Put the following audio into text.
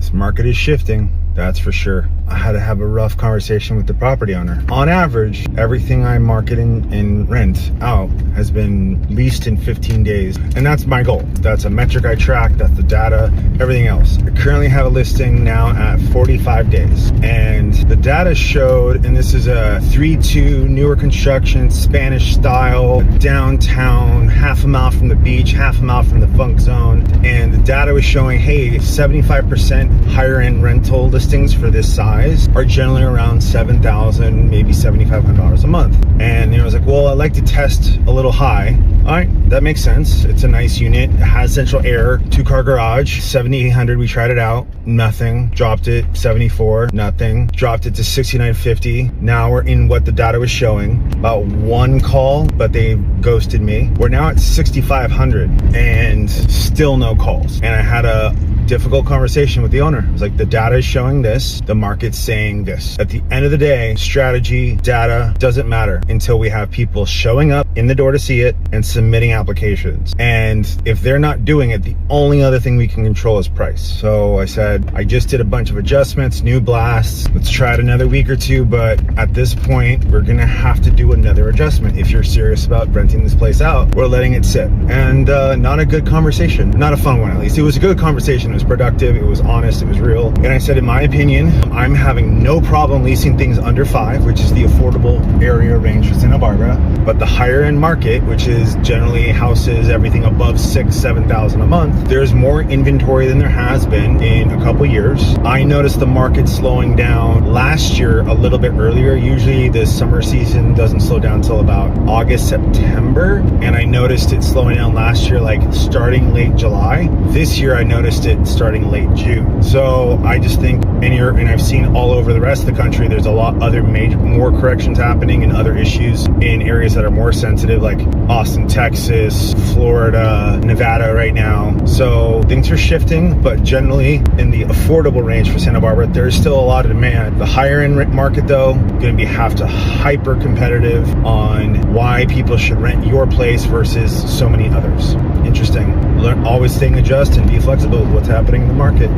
This market is shifting, that's for sure. I had to have a rough conversation with the property owner. On average, everything I market and rent out has been leased in 15 days. And that's my goal. That's a metric I track, that's the data, everything else. I currently have a listing now at 45 days. And the data showed, and this is a 3-2 newer construction, Spanish style, downtown, half a mile from the beach, half a mile from the funk zone. And the data was showing, hey, 75% higher end rental listings for this size are generally around $7,000, maybe $7,500 a month. And I was like, well, I like to test a little high. All right, that makes sense. It's a nice unit. It has central air, 2-car garage, 7,800. We tried it out, nothing. Dropped it, 74, nothing. Dropped it to 6,950. Now we're in what the data was showing. About one call, but they ghosted me. We're now at 6,500 and still no calls. And I had a difficult conversation with the owner. I was like, the data is showing this, the market's saying this. At the end of the day, strategy, data doesn't matter until we have people showing up in the door to see it and submitting applications. And if they're not doing it, the only other thing we can control is price. So I said, I just did a bunch of adjustments, new blasts. Let's try it another week or two. But at this point, we're gonna have to do another adjustment. If you're serious about renting this place out, we're letting it sit. And not a good conversation, not a fun one at least. It was a good conversation. It was productive, it was honest, it was real. And I said, in my opinion, I'm having no problem leasing things under 5, which is the affordable area range for Santa Barbara. But the higher end market, which is generally houses, everything above $6,000-7,000 a month, there's more inventory than there has been in a couple years. I noticed the market slowing down last year a little bit earlier. Usually the summer season doesn't slow down until about August, September. And I noticed it slowing down last year, like starting late July. This year I noticed it starting late June. So I just think, and I've seen all over the rest of the country, there's a lot other more corrections happening and other issues in areas that are more sensitive, like Austin, Texas, Florida, Nevada right now. So things are shifting, but generally in the affordable range for Santa Barbara, there's still a lot of demand. The higher end rent market though, going to have to hyper competitive on why people should rent your place versus so many others. Interesting. Always staying adjust and be flexible with what's happening in the market.